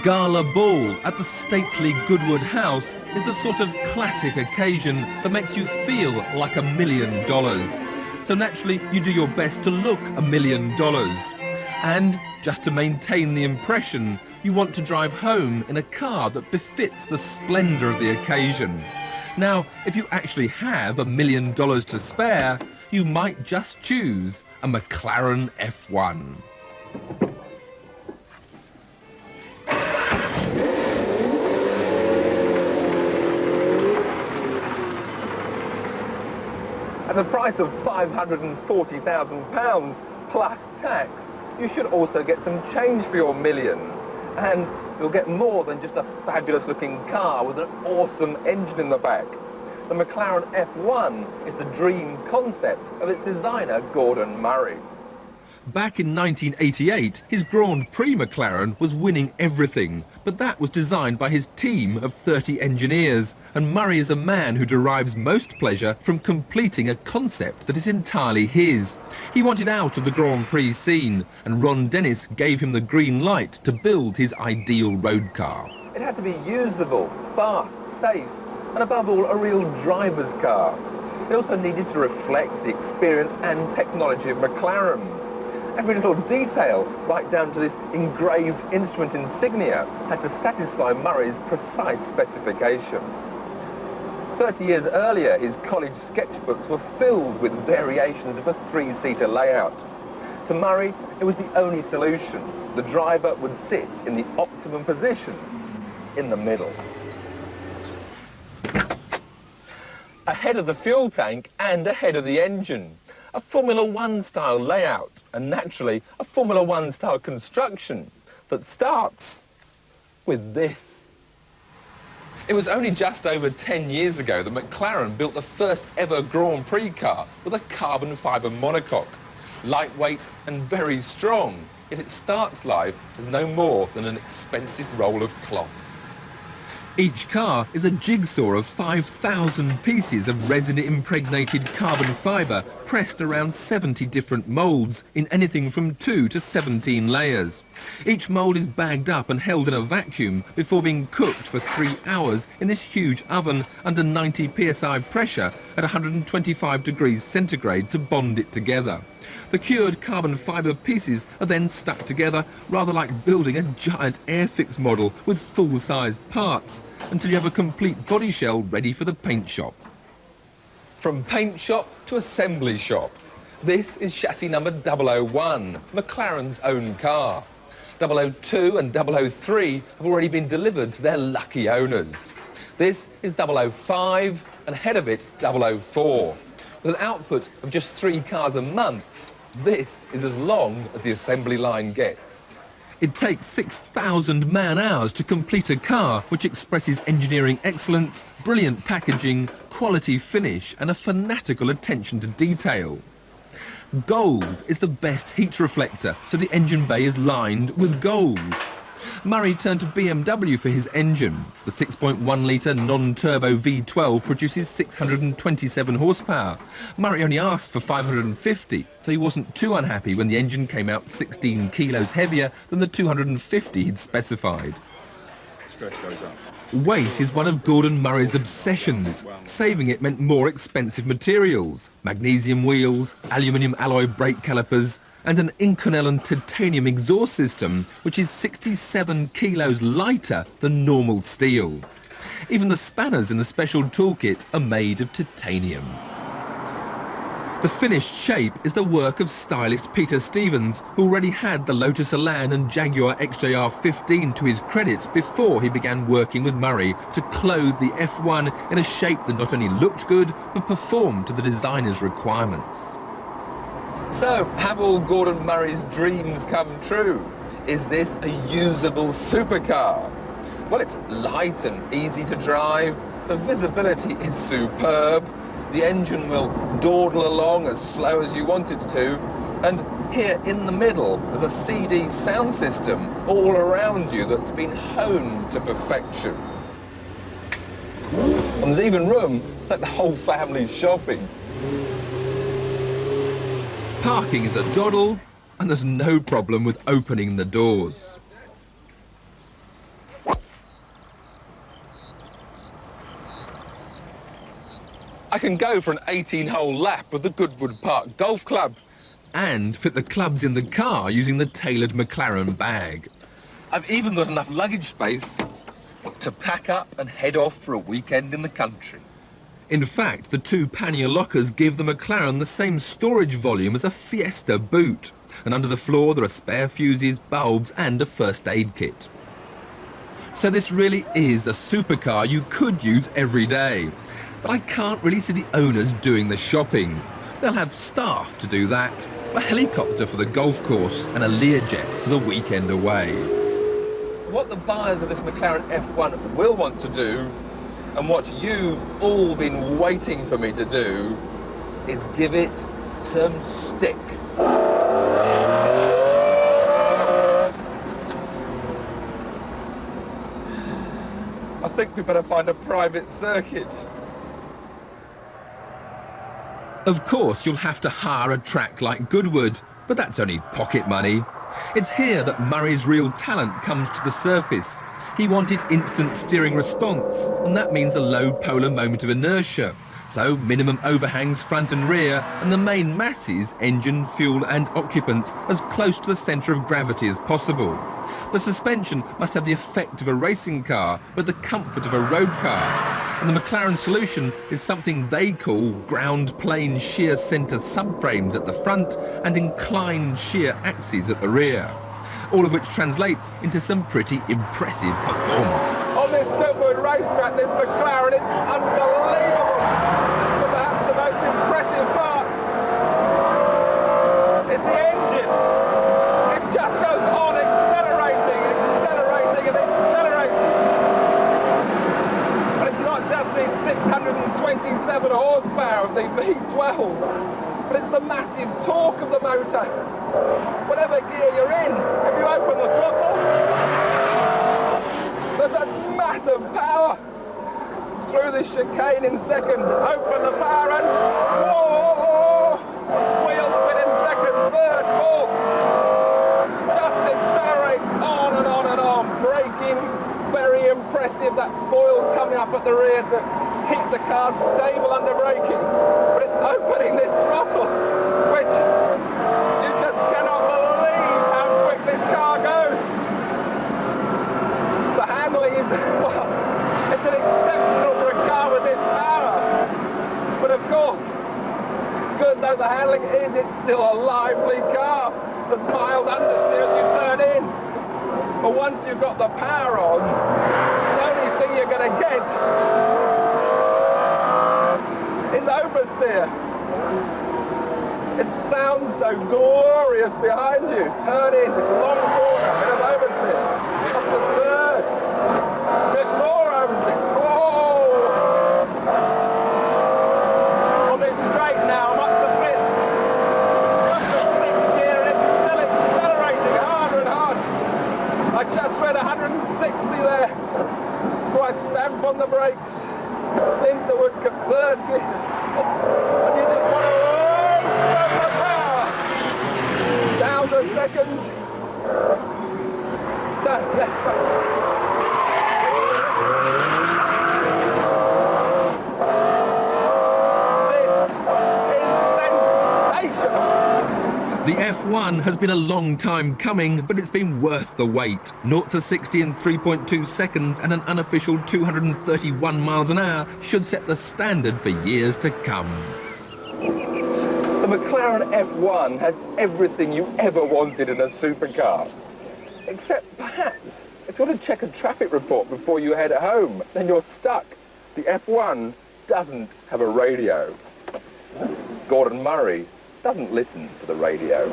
gala ball at the stately Goodwood House is the sort of classic occasion that makes you feel like $1 million. So naturally, you do your best to look $1 million. And just to maintain the impression, you want to drive home in a car that befits the splendour of the occasion. Now, if you actually have $1 million to spare, you might just choose a McLaren F1. At the price of £540,000 plus tax, you should also get some change for your million. And you'll get more than just a fabulous looking car with an awesome engine in the back. The McLaren F1 is the dream concept of its designer, Gordon Murray. Back in 1988, his Grand Prix McLaren was winning everything, but that was designed by his team of 30 engineers, and Murray is a man who derives most pleasure from completing a concept that is entirely his. He wanted out of the Grand Prix scene, and Ron Dennis gave him the green light to build his ideal road car. It had to be usable, fast, safe, and above all, a real driver's car. It also needed to reflect the experience and technology of McLaren. Every little detail, right down to this engraved instrument insignia, had to satisfy Murray's precise specification. 30 years earlier, his college sketchbooks were filled with variations of a three-seater layout. To Murray, it was the only solution. The driver would sit in the optimum position, in the middle. Ahead of the fuel tank and ahead of the engine. A Formula One style layout, and naturally a Formula One style construction that starts with this. It was only just over 10 years ago that McLaren built the first ever Grand Prix car with a carbon fibre monocoque. Lightweight and very strong, yet it starts life as no more than an expensive roll of cloth. Each car is a jigsaw of 5,000 pieces of resin-impregnated carbon fibre pressed around 70 different moulds in anything from 2 to 17 layers. Each mould is bagged up and held in a vacuum before being cooked for 3 hours in this huge oven under 90 psi pressure at 125 degrees centigrade to bond it together. The cured carbon fibre pieces are then stuck together, rather like building a giant Airfix model with full-size parts, until you have a complete body shell ready for the paint shop. From paint shop to assembly shop. This is chassis number 001, McLaren's own car. 002 and 003 have already been delivered to their lucky owners. This is 005 and ahead of it 004. With an output of just 3 cars a month, this is as long as the assembly line gets. It takes 6,000 man-hours to complete a car which expresses engineering excellence, brilliant packaging, quality finish and a fanatical attention to detail. Gold is the best heat reflector, so the engine bay is lined with gold. Murray turned to BMW for his engine. The 6.1-litre non-turbo V12 produces 627 horsepower. Murray only asked for 550, so he wasn't too unhappy when the engine came out 16 kilos heavier than the 250 he'd specified. Stress goes up. Weight is one of Gordon Murray's obsessions. Saving it meant more expensive materials, magnesium wheels, aluminium alloy brake calipers, and an Inconel and titanium exhaust system, which is 67 kilos lighter than normal steel. Even the spanners in the special toolkit are made of titanium. The finished shape is the work of stylist Peter Stevens, who already had the Lotus Elan and Jaguar XJR15 to his credit before he began working with Murray to clothe the F1 in a shape that not only looked good, but performed to the designer's requirements. So, have all Gordon Murray's dreams come true? Is this a usable supercar? Well, it's light and easy to drive, the visibility is superb, the engine will dawdle along as slow as you want it to, and here in the middle there's a CD sound system all around you that's been honed to perfection. And there's even room to take the whole family shopping. Parking is a doddle, and there's no problem with opening the doors. I can go for an 18-hole lap of the Goodwood Park Golf Club. And fit the clubs in the car using the tailored McLaren bag. I've even got enough luggage space to pack up and head off for a weekend in the country. In fact, the two pannier lockers give the McLaren the same storage volume as a Fiesta boot. And under the floor there are spare fuses, bulbs and a first aid kit. So this really is a supercar you could use every day. But I can't really see the owners doing the shopping. They'll have staff to do that, a helicopter for the golf course and a Learjet for the weekend away. What the buyers of this McLaren F1 will want to do, and what you've all been waiting for me to do, is give it some stick. I think we better find a private circuit. Of course, you'll have to hire a track like Goodwood, but that's only pocket money. It's here that Murray's real talent comes to the surface. He wanted instant steering response, and that means a low polar moment of inertia. So minimum overhangs front and rear, and the main masses, engine, fuel and occupants, as close to the centre of gravity as possible. The suspension must have the effect of a racing car, but the comfort of a road car. And the McLaren solution is something they call ground plane shear centre subframes at the front and inclined shear axes at the rear. All of which translates into some pretty impressive performance. On this Goodwood racetrack, this McLaren is unbelievable. But perhaps the most impressive part is the engine. It just goes on accelerating and accelerating. But it's not just the 627 horsepower of the V12, but it's the massive torque of the motor. Whatever gear you're in, if you open the throttle, there's a massive power through this chicane in second. Open the power and whoa! Wheel spin in second, third, fourth. Just accelerates on and on and on. Braking, very impressive. That foil coming up at the rear to keep the car stable under braking. But it's opening this throttle, which you just cannot believe how quick this car goes. The handling is, well, it's an exceptional for a car with this power. But of course, good though the handling is, it's still a lively car. There's mild understeer as you turn in. But once you've got the power on, the only thing you're going to get is oversteer. It sounds so glorious behind you. Turn in this long corner, a bit of oversteer. Up to third. A bit more oversteer. Whoa! On this straight now, I'm up to fifth. Up to sixth gear, and it's still accelerating harder and harder. I just read 160 there. So I stamp on the brakes. Into Woodcote, third gear. And you just want to down to second. Turn left, right. This is sensational. The F1 has been a long time coming, but it's been worth the wait. 0 to 60 in 3.2 seconds and an unofficial 231 miles an hour should set the standard for years to come. The McLaren F1 has everything you ever wanted in a supercar. Except perhaps, if you want to check a traffic report before you head home, then you're stuck. The F1 doesn't have a radio. Gordon Murray doesn't listen to the radio.